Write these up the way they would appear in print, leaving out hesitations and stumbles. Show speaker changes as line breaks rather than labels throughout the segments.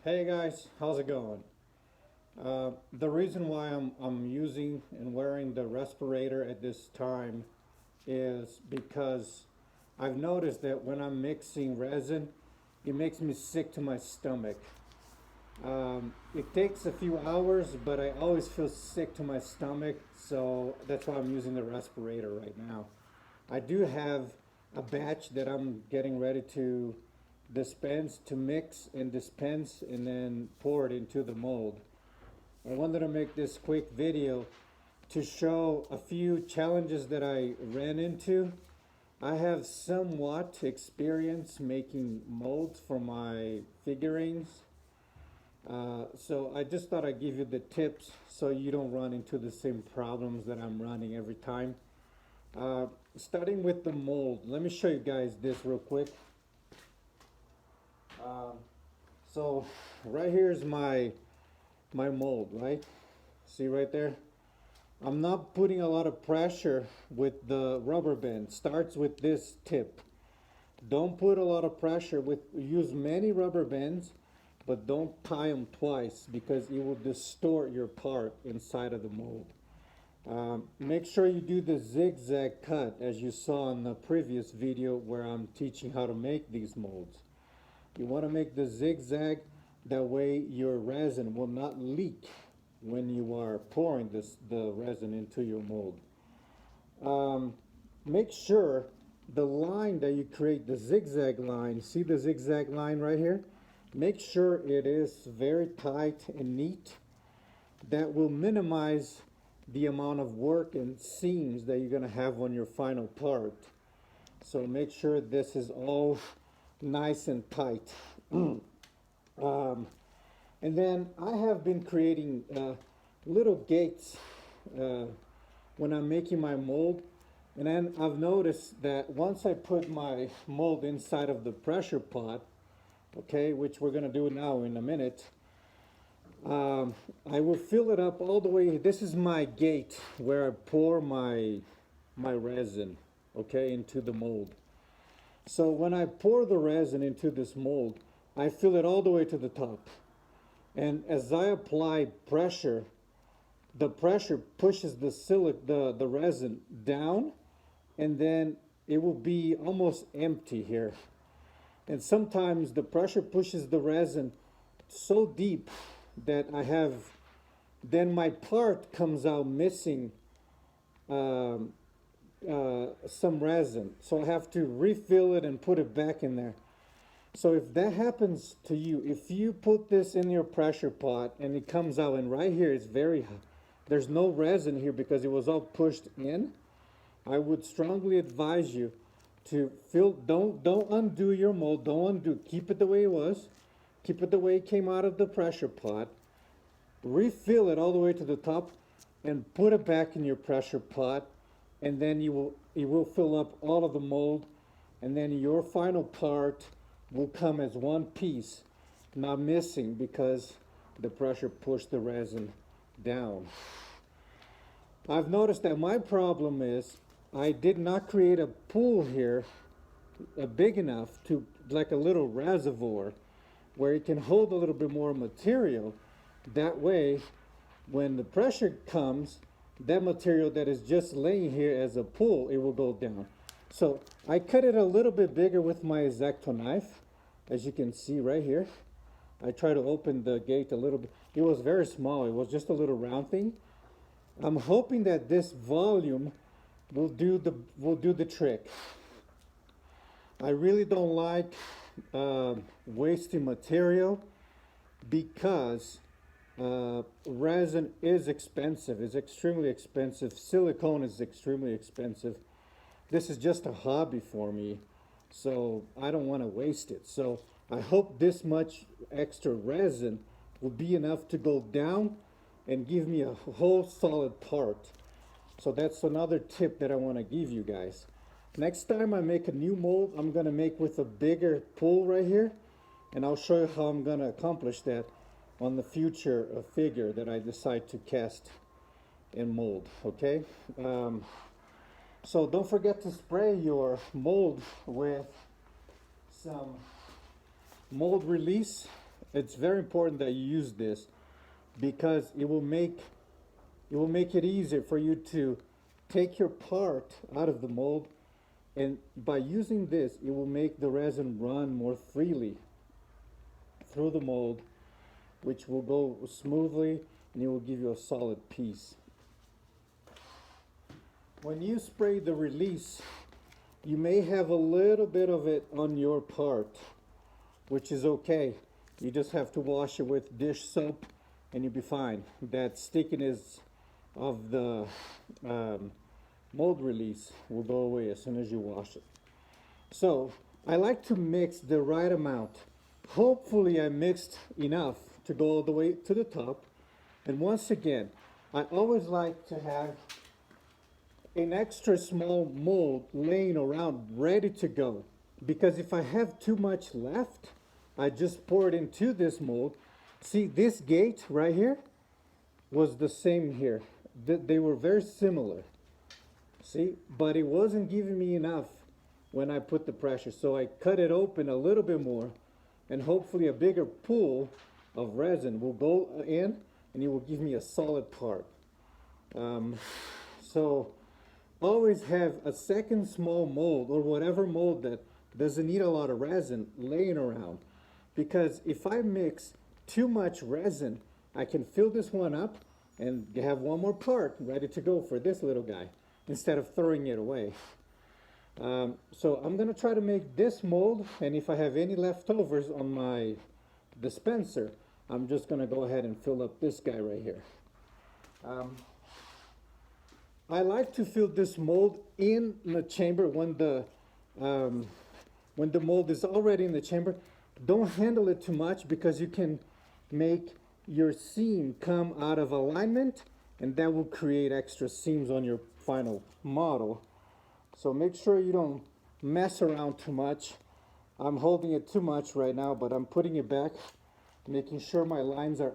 Hey guys, how's it going? The reason why I'm using and wearing the respirator at this time is because I've noticed that when I'm mixing resin, it makes me sick to my stomach. It takes a few hours, but I always feel sick to my stomach, so that's why I'm using the respirator right now. I do have a batch that I'm getting ready to dispense, to mix and dispense, and then pour it into the mold. I wanted to make this quick video to show a few challenges that I ran into. I have somewhat experience making molds for my figurines. So I just thought I'd give you the tips so you don't run into the same problems that I'm running every time. Starting with the mold, let me show you guys this real quick. So right here is my mold, right? See right there? I'm not putting a lot of pressure with the rubber band. Starts with this tip. Don't put a lot of pressure use many rubber bands, but don't tie them twice because it will distort your part inside of the mold. Make sure you do the zigzag cut as you saw in the previous video where I'm teaching how to make these molds. You want to make the zigzag, that way your resin will not leak when you are pouring the resin into your mold. Make sure the line that you create, the zigzag line, see the zigzag line right here? Make sure it is very tight and neat. That will minimize the amount of work and seams that you're going to have on your final part. So make sure this is all nice and tight. And then I have been creating little gates when I'm making my mold. And then I've noticed that once I put my mold inside of the pressure pot, okay, which we're going to do now in a minute, I will fill it up all the way. This is my gate where I pour my resin, okay, into the mold. So when I pour the resin into this mold, I fill it all the way to the top. And as I apply pressure, the pressure pushes the resin down, and then it will be almost empty here. And sometimes the pressure pushes the resin so deep that then my part comes out missing some resin. So I have to refill it and put it back in there. So if that happens to you, if you put this in your pressure pot and it comes out and right here it's there's no resin here because it was all pushed in, I would strongly advise you to don't undo your mold, keep it the way it was, keep it the way it came out of the pressure pot, refill it all the way to the top and put it back in your pressure pot, and then it will fill up all of the mold, and then your final part will come as one piece, not missing because the pressure pushed the resin down. I've noticed that my problem is I did not create a pool here big enough to, like a little reservoir, where it can hold a little bit more material. That way, when the pressure comes, that material that is just laying here as a pool, it will go down. So I cut it a little bit bigger with my X-Acto knife, as you can see right here. I try to open the gate a little bit. It was very small. It was just a little round thing. I'm hoping that this volume will do the trick. I really don't like wasting material because resin is expensive. It's extremely expensive. Silicone is extremely expensive. This is just a hobby for me, so I don't want to waste it. So I hope this much extra resin will be enough to go down and give me a whole solid part. So that's another tip that I want to give you guys. Next time I make a new mold, I'm going to make with a bigger pool right here, and I'll show you how I'm going to accomplish that on the future figure that I decide to cast and mold, okay? So don't forget to spray your mold with some mold release it's very important that you use this because it will make it easier for you to take your part out of the mold, and by using this it will make the resin run more freely through the mold, which will go smoothly and it will give you a solid piece. When you spray the release, you may have a little bit of it on your part, which is okay. You just have to wash it with dish soap and you'll be fine. That stickiness of the mold release will go away as soon as you wash it. So I like to mix the right amount. Hopefully I mixed enough to go all the way to the top. And once again, I always like to have an extra small mold laying around ready to go, because if I have too much left, I just pour it into this mold. See, this gate right here was the same here. They were very similar. See, but it wasn't giving me enough when I put the pressure, so I cut it open a little bit more, and hopefully a bigger pool of resin will go in and it will give me a solid part. So always have a second small mold or whatever mold that doesn't need a lot of resin laying around, because if I mix too much resin, I can fill this one up and have one more part ready to go for this little guy instead of throwing it away. So I'm gonna try to make this mold, and if I have any leftovers on my dispenser, I'm just gonna go ahead and fill up this guy right here. I like to fill this mold in the chamber when the mold is already in the chamber. Don't handle it too much because you can make your seam come out of alignment, and that will create extra seams on your final model. So make sure you don't mess around too much. I'm holding it too much right now, but I'm putting it back, making sure my lines are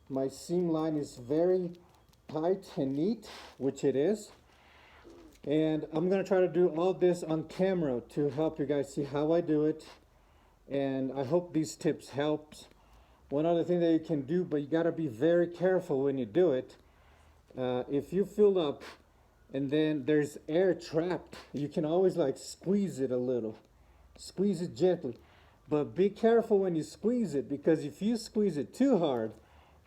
my seam line is very tight and neat, which it is. And I'm gonna try to do all this on camera to help you guys see how I do it. And I hope these tips helps. One other thing that you can do, but you gotta be very careful when you do it. If you fill up and then there's air trapped, you can always like squeeze it a little. Squeeze it gently. But be careful when you squeeze it, because if you squeeze it too hard,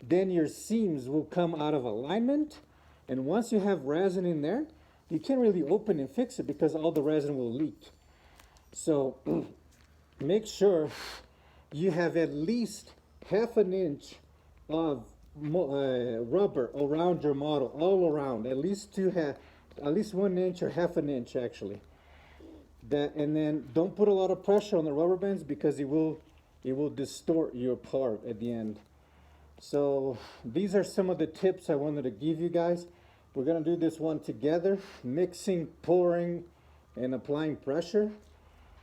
then your seams will come out of alignment. And once you have resin in there, you can't really open and fix it because all the resin will leak. So make sure you have at least half an inch of rubber around your model, all around, at least 1 inch or half an inch actually. And then don't put a lot of pressure on the rubber bands because it will distort your part at the end. So these are some of the tips I wanted to give you guys. We're gonna do this one together, mixing, pouring, and applying pressure.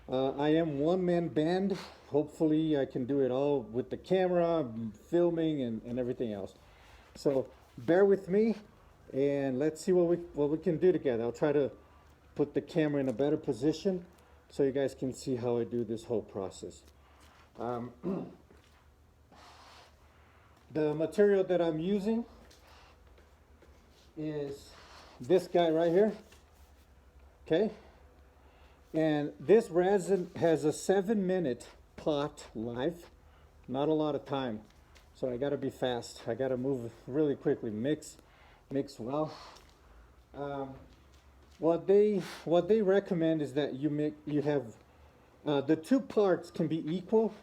I am one-man band. Hopefully I can do it all with the camera, filming, and everything else. So bear with me and let's see what we can do together. I'll try to put the camera in a better position so you guys can see how I do this whole process. The material that I'm using is this guy right here, okay? And this resin has a 7-minute pot life, not a lot of time. So I gotta be fast. I gotta move really quickly, mix well. What they recommend is that you have the two parts can be equal.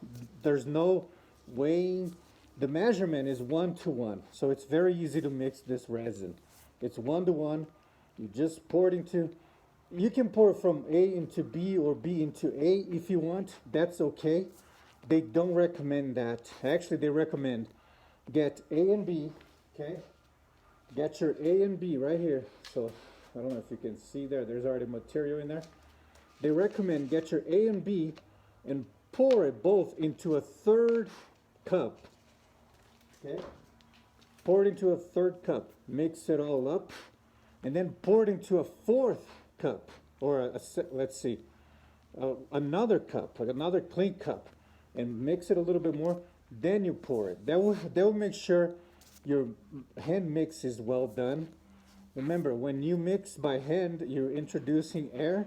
There's no weighing. The measurement is 1-to-1, so it's very easy to mix this resin. It's 1-to-1. You just pour it into. You can pour from A into B or B into A if you want. That's okay. They don't recommend that. Actually, they recommend get A and B. Okay. Get your A and B right here. So I don't know if you can see there. There's already material in there. They recommend get your A and B and pour it both into a 1/3 cup. Okay. Pour it into a 1/3 cup. Mix it all up, and then pour it into a 1/4 cup, or let's see, another cup, like another clean cup, and mix it a little bit more. then you pour it. That will make sure your hand mix is well done. Remember, when you mix by hand, you're introducing air.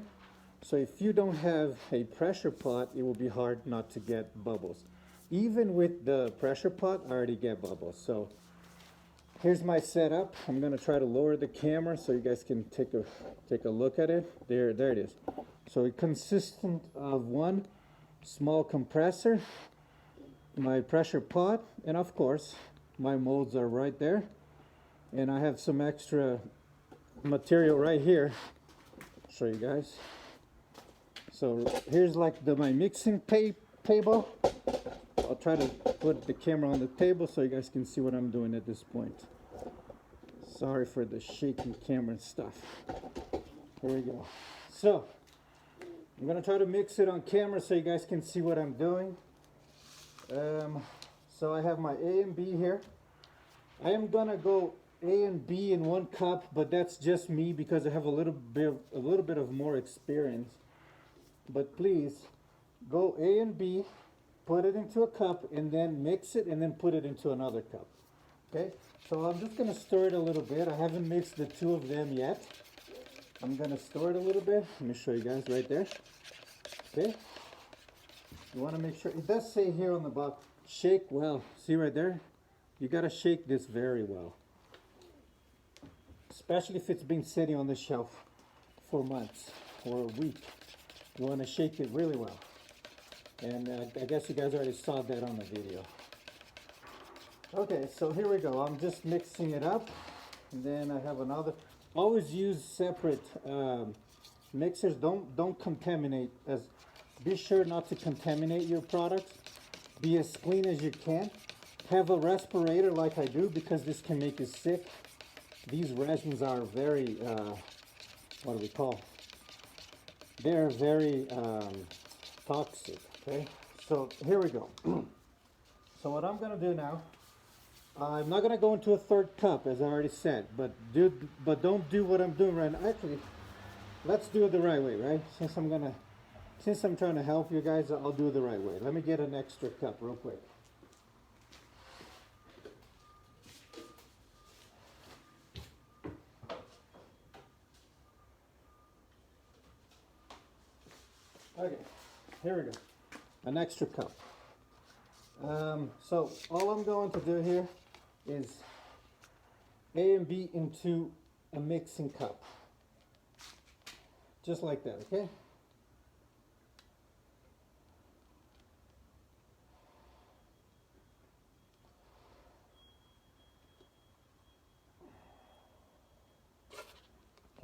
So if you don't have a pressure pot, it will be hard not to get bubbles. Even with the pressure pot, I already get bubbles. So here's my setup. I'm gonna try to lower the camera so you guys can take a look at it. There it is. So it consists of one small compressor, my pressure pot, and of course my molds are right there. And I have some extra material right here. Show you guys. So here's like my mixing table. I'll try to put the camera on the table so you guys can see what I'm doing at this point. Sorry for the shaky camera stuff. Here we go. So I'm gonna try to mix it on camera so you guys can see what I'm doing. So I have my A and B here. I am gonna go A and B in one cup, but that's just me because I have a little bit of more experience. But please go A and B, put it into a cup, and then mix it, and then put it into another cup. Okay, so I'm just gonna stir it a little bit. I haven't mixed the two of them yet. I'm gonna stir it a little bit. Let me show you guys right there. Okay, you want to make sure, it does say here on the bottom, shake well. See right there? You gotta shake this very well, especially if it's been sitting on the shelf for months or a week. You want to shake it really well. And I guess you guys already saw that on the video. Okay, so here we go. I'm just mixing it up. And then I have another. Always use separate mixers. Don't contaminate. Be sure not to contaminate your products. Be as clean as you can. Have a respirator like I do because this can make you sick. These resins are very, what do we call? They're very toxic, okay? So here we go. So what I'm gonna do now, I'm not gonna go into a third cup as I already said, but don't do what I'm doing right now. Actually, let's do it the right way, right? Since I'm trying to help you guys, I'll do it the right way. Let me get an extra cup real quick. Okay, here we go, an extra cup. So all I'm going to do here is A and B into a mixing cup. Just like that, okay?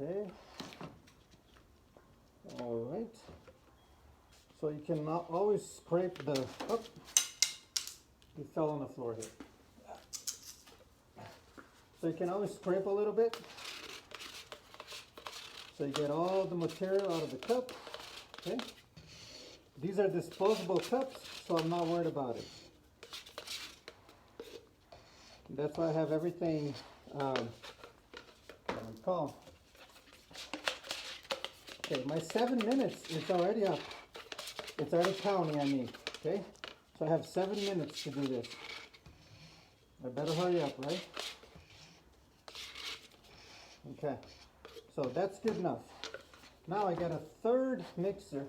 Okay. All right. So you can always scrape the, oh, he fell on the floor here. So you can always scrape a little bit. So you get all the material out of the cup, okay? These are disposable cups, so I'm not worried about it. That's why I have everything, call. Okay, my 7 minutes is already up. It's already counting, I mean, okay? So I have 7 minutes to do this. I better hurry up, right? Okay, so that's good enough. Now I got a third mixer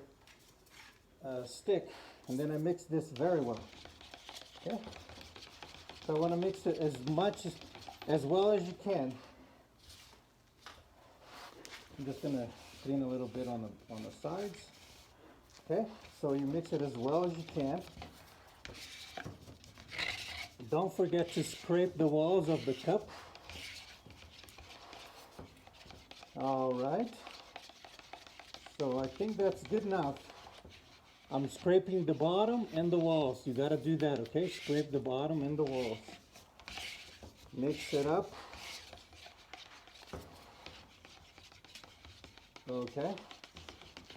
stick, and then I mix this very well, okay? So I want to mix it as well as you can. I'm just gonna clean a little bit on the sides, okay? So you mix it as well as you can. Don't forget to scrape the walls of the cup. All right. So I think that's good enough. I'm scraping the bottom and the walls. You gotta do that, okay? Scrape the bottom and the walls. Mix it up. Okay.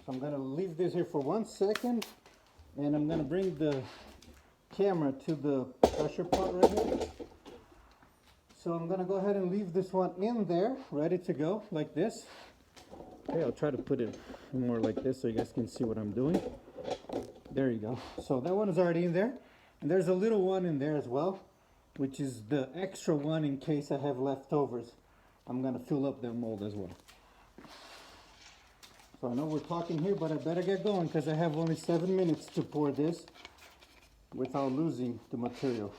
So I'm gonna leave this here for 1 second, and I'm gonna bring the camera to the pressure pot right here. So I'm gonna go ahead and leave this one in there, ready to go, like this. Okay, I'll try to put it more like this so you guys can see what I'm doing. There you go. So that one is already in there. And there's a little one in there as well, which is the extra one in case I have leftovers. I'm gonna fill up that mold as well. So I know we're talking here, but I better get going because I have only 7 minutes to pour this without losing the material.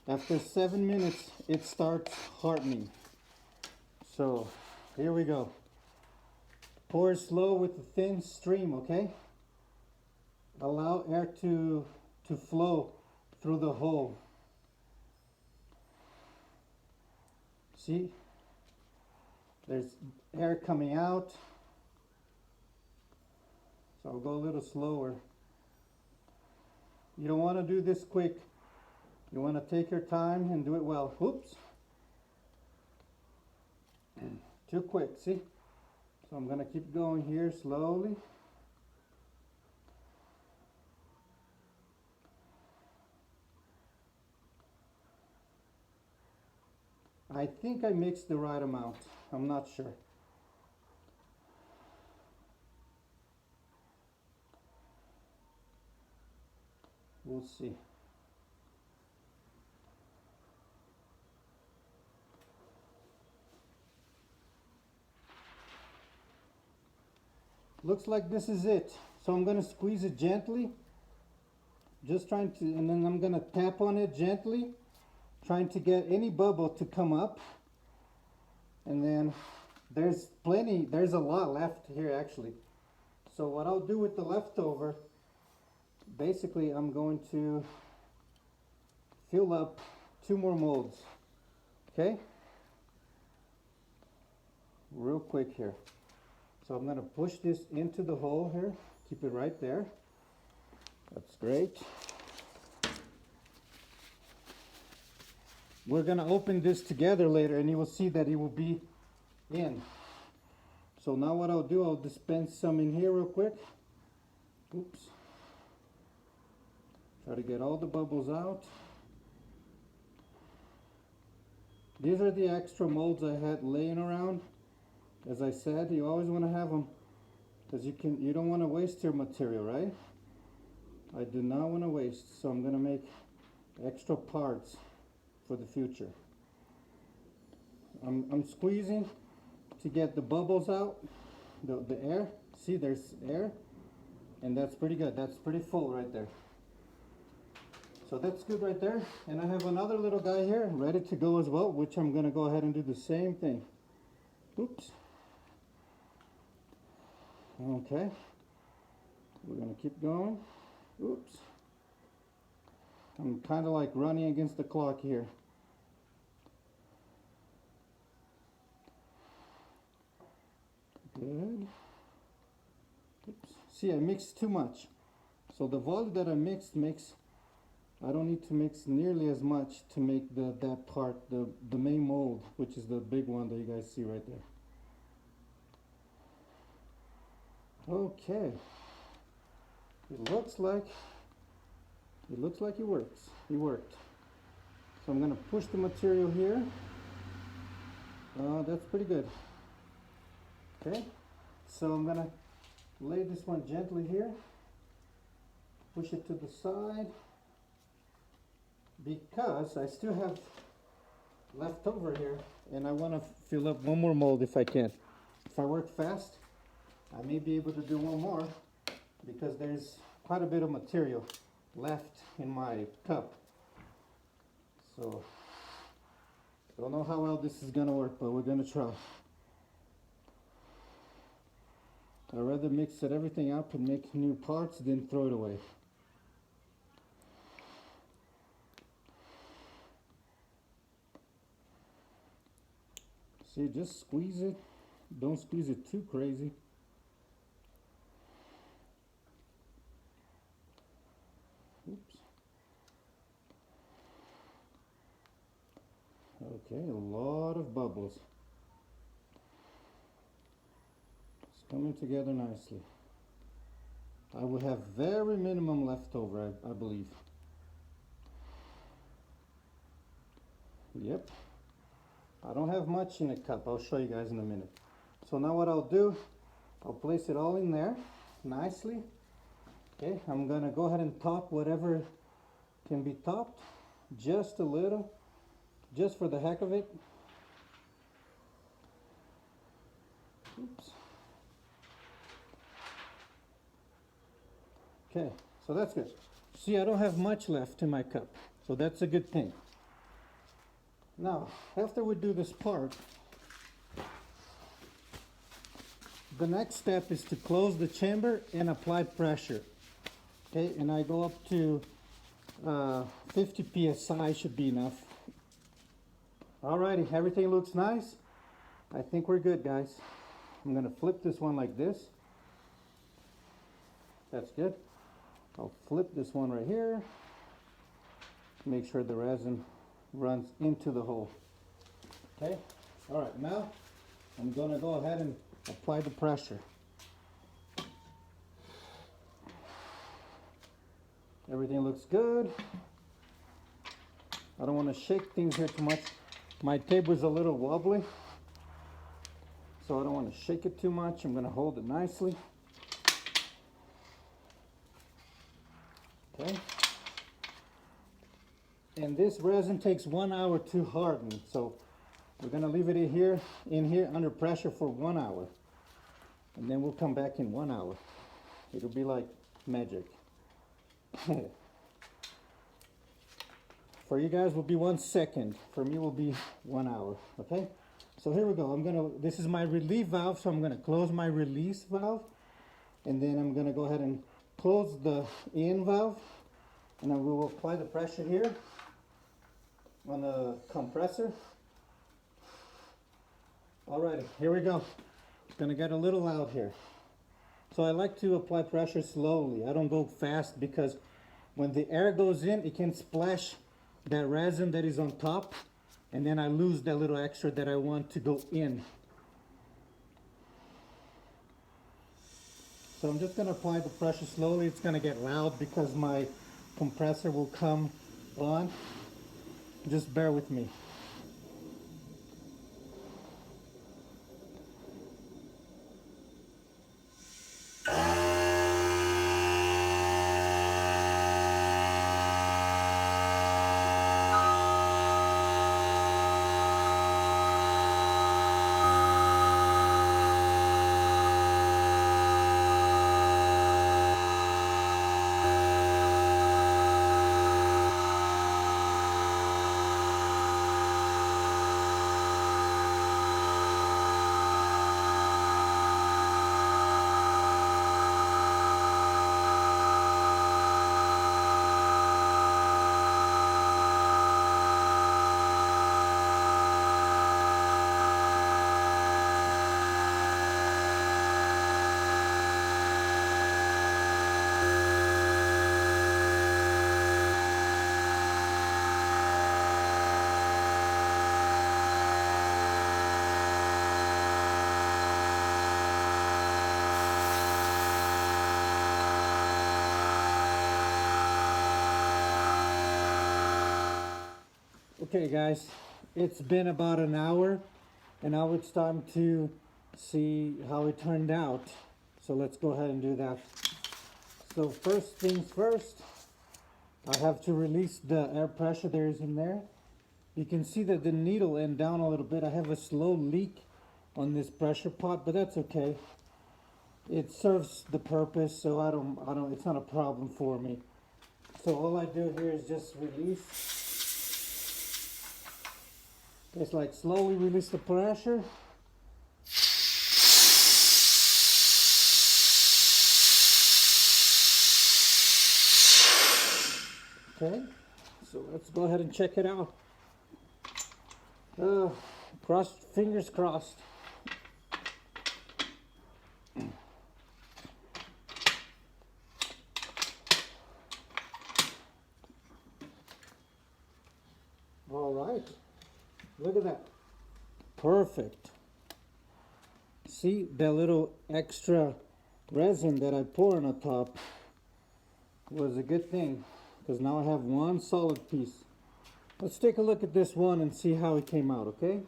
After 7 minutes, it starts hardening. So here we go. Pour slow with a thin stream, okay? Allow air to flow through the hole. See? There's air coming out. So I'll go a little slower. You don't want to do this quick. You want to take your time and do it well. Oops. Too quick, see? So I'm going to keep going here slowly. I think I mixed the right amount. I'm not sure. We'll see. Looks like this is it. So I'm going to squeeze it gently. Just trying to, and then I'm going to tap on it gently, trying to get any bubble to come up. And then there's a lot left here actually. So what I'll do with the leftover, basically I'm going to fill up 2 more molds. Okay? Real quick here. So I'm going to push this into the hole here. Keep it right there. That's great. We're going to open this together later and you will see that it will be in. So now what I'll do, I'll dispense some in here real quick. Oops. Try to get all the bubbles out. These are the extra molds I had laying around. As I said, you always want to have them because you don't want to waste your material, right? I do not want to waste, so I'm going to make extra parts for the future. I'm squeezing to get the bubbles out, the air. See, there's air, and that's pretty good. That's pretty full right there. So that's good right there. And I have another little guy here ready to go as well, which I'm going to go ahead and do the same thing. Oops. Okay. We're going to keep going. Oops. I'm kind of like running against the clock here. Good. Oops. See, I mixed too much. So the volume that I mixed makes, I don't need to mix nearly as much to make that part, the main mold, which is the big one that you guys see right there. Okay. It looks like it works. It worked. So I'm gonna push the material here. That's pretty good. Okay. So I'm gonna lay this one gently here. Push it to the side. Because I still have left over here and I want to fill up one more mold if I can. If I work fast, I may be able to do one more because there's quite a bit of material left in my cup. So, don't know how well this is going to work, but we're going to try. I'd rather mix everything up and make new parts than throw it away. See, just squeeze it. Don't squeeze it too crazy. Oops. Okay, a lot of bubbles. It's coming together nicely. I will have very minimum left over, I believe. Yep. I don't have much in the cup. I'll show you guys in a minute. So now what I'll do, I'll place it all in there nicely. Okay, I'm gonna go ahead and top whatever can be topped just a little, just for the heck of it. Oops. Okay, so that's good. See, I don't have much left in my cup, so that's a good thing. Now, after we do this part, the next step is to close the chamber and apply pressure. Okay, and I go up to 50 psi should be enough. Alrighty, everything looks nice. I think we're good, guys. I'm gonna flip this one like this. That's good. I'll flip this one right here. Make sure the resin runs into the hole. Okay, alright, now I'm gonna go ahead and apply the pressure. Everything looks good. I don't want to shake things here too much. My table is a little wobbly, so I don't want to shake it too much. I'm going to hold it nicely. Okay. And this resin takes 1 hour to harden, so we're going to leave it in here under pressure for 1 hour. And then we'll come back in 1 hour. It'll be like magic. For you guys will be 1 second. For me will be 1 hour. Okay? So here we go. This is my relief valve, so I'm gonna close my release valve. And then I'm gonna go ahead and close the in valve. And then we will apply the pressure here on the compressor. Alrighty, here we go. It's gonna get a little loud here. So I like to apply pressure slowly. I don't go fast because when the air goes in, it can splash that resin that is on top, and then I lose that little extra that I want to go in. So I'm just gonna apply the pressure slowly. It's gonna get loud because my compressor will come on. Just bear with me. Okay guys, it's been about an hour and now it's time to see how it turned out. So let's go ahead and do that. So first things first, I have to release the air pressure there is in there. You can see that the needle went down a little bit. I have a slow leak on this pressure pot, but that's okay. It serves the purpose, so it's not a problem for me. So all I do here is just release. Just like slowly release the pressure. Okay, so let's go ahead and check it out. Fingers crossed. All right. Look at that. Perfect. See that little extra resin that I pour on the top was a good thing because now I have one solid piece. Let's take a look at this one and see how it came out, okay?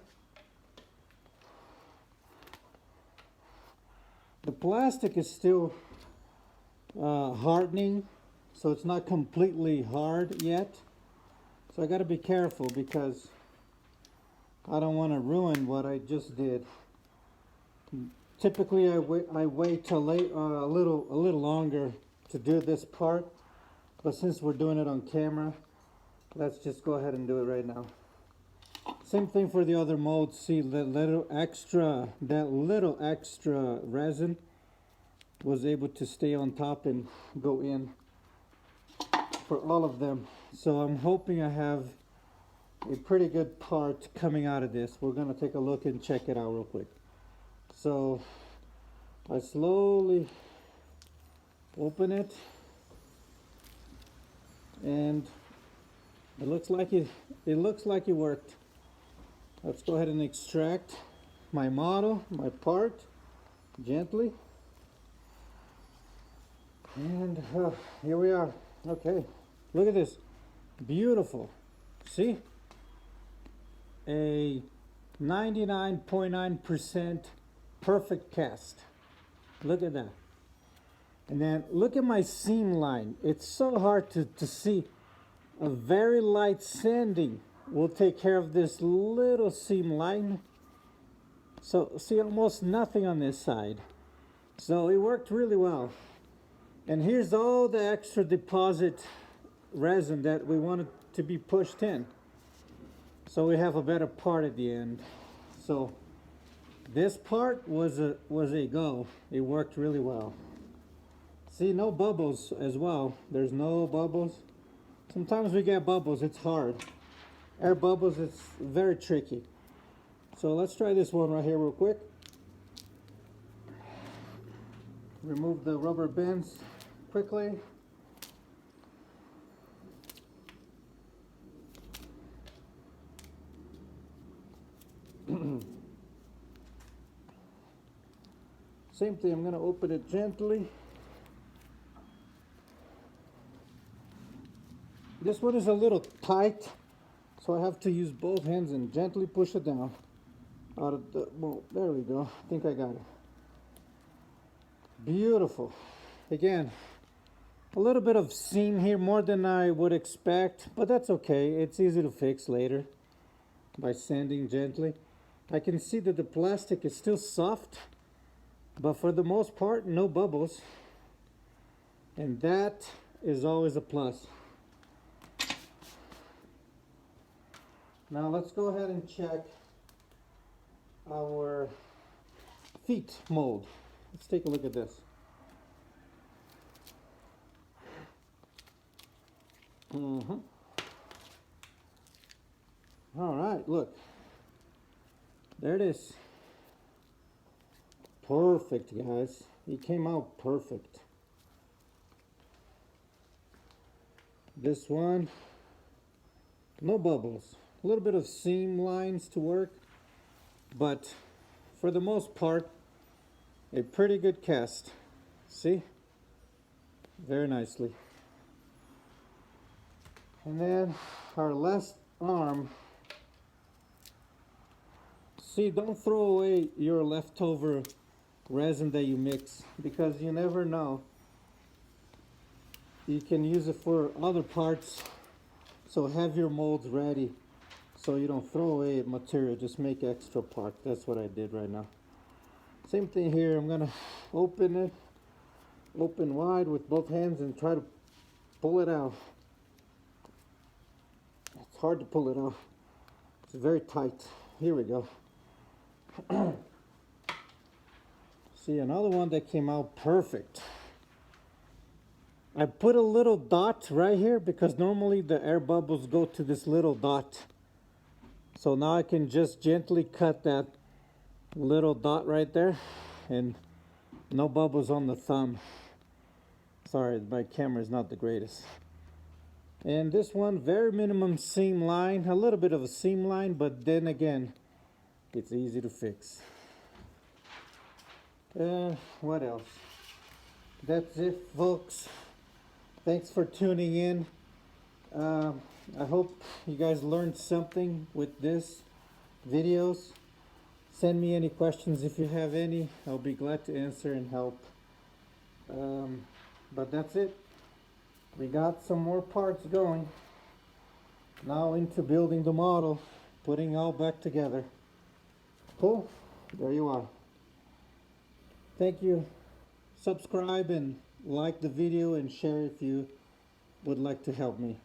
The plastic is still hardening, so it's not completely hard yet. So I got to be careful because I don't want to ruin what I just did. Typically I wait till late, a little longer to do this part, but since we're doing it on camera, let's just go ahead and do it right now. Same thing for the other molds. See, that little extra resin was able to stay on top and go in for all of them. So I'm hoping I have a pretty good part coming out of this. We're gonna take a look and check it out real quick. So I slowly open it, and it looks like it worked. Let's go ahead and extract my model, my part, gently. And here we are. Okay, look at this. Beautiful. See? A 99.9% perfect cast. Look at that. And then look at my seam line. It's so hard to see. A very light sanding will take care of this little seam line. So see, almost nothing on this side. So it worked really well. And here's all the extra deposit resin that we wanted to be pushed in. So we have a better part at the end. So this part was a go. It worked really well. See, no bubbles as well. There's no bubbles. Sometimes we get bubbles, it's hard. Air bubbles, it's very tricky. So let's try this one right here real quick. Remove the rubber bands quickly. Same thing, I'm going to open it gently. This one is a little tight, so I have to use both hands and gently push it down out of the mold. There we go. I think I got it. Beautiful. Again, a little bit of seam here, more than I would expect, but that's okay. It's easy to fix later by sanding gently. I can see that the plastic is still soft, but for the most part, no bubbles. And that is always a plus. Now let's go ahead and check our feet mold. Let's take a look at this. All right, look. There it is. Perfect, guys. It came out perfect. This one, no bubbles. A little bit of seam lines to work, but for the most part, a pretty good cast. See? Very nicely. And then our last arm. See, don't throw away your leftover resin that you mix, because you never know. You can use it for other parts, so have your molds ready so you don't throw away material, just make extra part. That's what I did right now. Same thing here. I'm gonna open it, open wide with both hands and try to pull it out. It's hard to pull it out. It's very tight. Here we go. See, another one that came out perfect. I put a little dot right here because normally the air bubbles go to this little dot. So now I can just gently cut that little dot right there, and no bubbles on the thumb. Sorry, my camera is not the greatest. And this one, very minimum seam line, a little bit of a seam line, but then again, it's easy to fix. What else? That's it, folks. Thanks for tuning in. I hope you guys learned something with this videos. Send me any questions if you have any. I'll be glad to answer and help. But that's it. We got some more parts going. Now into building the model, putting all back together. Cool. There you are. Thank you. Subscribe and like the video and share if you would like to help me.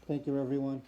Thank you, everyone.